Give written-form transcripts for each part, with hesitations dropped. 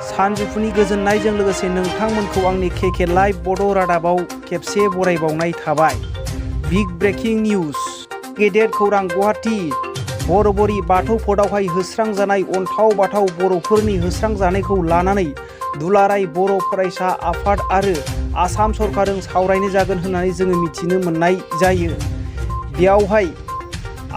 सानजौफुनि गोजोननायजों लोगोसे नोंथांमोनखौ आंनि केके लाइभ बड' रादाबाव खेबसे बरायबावनाय थाबाय। Big breaking news. गेदेर खौरां गुवाहाटी बरबरी बाथौ फदआवहाय होस्रांजानाय अन्थाव बाथाव बर'फोरनि होस्रांजानायखौ लानानै दुलाराय बर' फरायसा आफाद आरो आसाम सरकारजों सावरायनो जागोन होननानै जोङो मिथिनो मोननाय जायो। बेयावहाय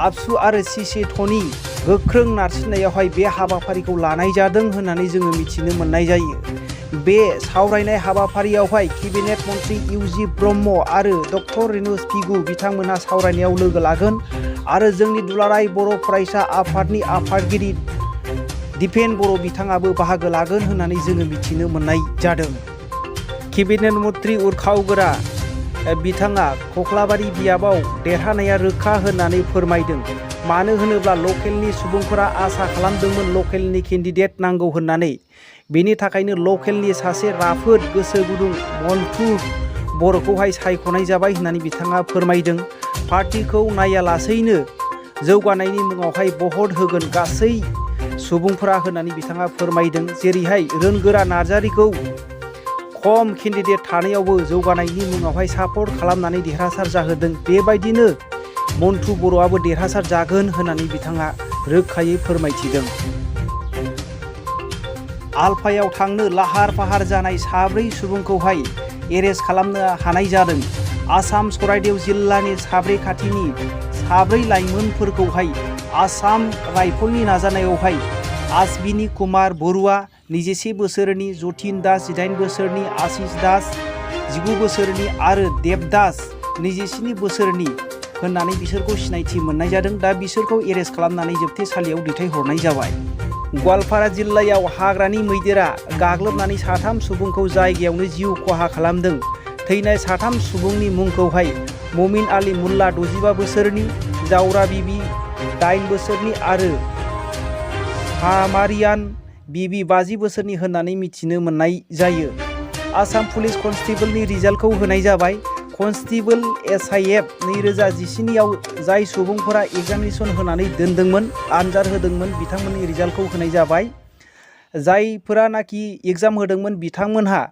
आबसु आरो सिसेटनि गोख्रों नारसिननायावहाय बे हाबाफारिखौ लानाय जादों होननानै जोङो मिथिनो मोननाय जायो। बे सावरायनाय हाबाफारियावहाय केबिनेट मन्त्रि इउजि ब्रह्म आरो डक्टर रेनुस पिगु बिथांमोनहा सावरायनायाव लोगो लागोन आरो जोंनि दुलाराय बर' फरायसा आफादनि आफादगिरि दिपेन बर' बिथाङाबो बाहागो लागोन होननानै जोङो मिथिनो मोननाय जादों। केबिनेट मन्त्रि उरखावगोरा बिथाङा कख्लाबारि बियाबाव देरहानाया रोखा होननानै फोरमायदों। मानो होनोब्ला लकेलनि सुबुंफोरा आसा खालामदोंमोन लकेलनि केन्डिडेट नांगौ होननानै। बेनि थाखायनो लकेलनि सासे राफोद गोसो गुदुं मन्थु बर'खौहाय सायख'नाय जाबाय होननानै बिथाङा फोरमायदों। पार्टिखौ नायालासैनो जौगानायनि मुङावहाय भट होगोन गासै सुबुंफोरा होननानै बिथाङा फोरमायदों। जेरैहाय रोनगोरा नार्जारिखौ खम केन्डिडेट थानायावबो जौगानायनि मुङावहाय सापर्ट खालामनानै देरहासार जाहोदों। बेबायदिनो मन्थु बर'आबो देरहासार जागोन होननानै बिथाङा रोखायै फोरमायथिदों। आलफायाव थांनो लाहार फाहार जानाय 4 सुबुंखौहाय एरेस्ट खालामनो हानाय जादों। आसाम सराइदेव जिल्लानि साब्रे खाथिनि 4 लाइमोनफोरखौहाय आसाम राइफलनि नाजानायावहाय आश्विनी कुमार बरुवा 21 बोसोरनि, जतिन दास 18 बोसोरनि, आशिष दास 19 बोसोरनि आरो देबदास 27 बोसोरनि होननानै बिसोरखौ सिनायथि मोननाय जादों। दा बिसोरखौ एरेस्ट खालामनानै जोबथेसालियाव दैथायहरनाय जाबाय। गवालपारा जिल्लायाव हाग्रानि मैदेरा गाग्लोबनानै 3 सुबुंखौ जायगायावनो जिउ खहा खालामदों। थैनाय 3 सुबुंनि मुंखौहाय ममिन आली मुल्ला 65 बोसोरनि, जावरा बिबि 8 बोसोरनि आरो हामारियान बिबि 50 बोसोरनि होननानै मिथिनो मोननाय जायो। आसाम पुलिस कनस्टेबलनि रिजाल्टखौ होनाय जाबाय। कनस्टेबल SIF 2019 आव जाय सुबुंफोरा एग्जामिनेसन होनानै दोनदोंमोन, आनजाद होदोंमोन, बिथांमोननि रिजाल्टखौ होनाय जाबाय। जायफोरानाखि एग्जाम होदोंमोन बिथांमोनहा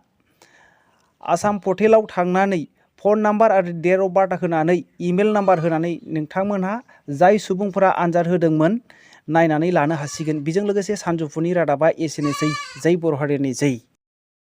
आसाम पर्टेलाव थांनानै फन नाम्बार आरो डेट अफ बार्थ होनानै इमेल नाम्बार होनानै नोंथांमोनहा जाय सुबुंफोरा आनजाद होदोंमोन नायनानै लानो हासिगोन। बेजों लोगोसे सानजौफुनि रादाबा एसेनोसै। जै बर' हारिनि जै।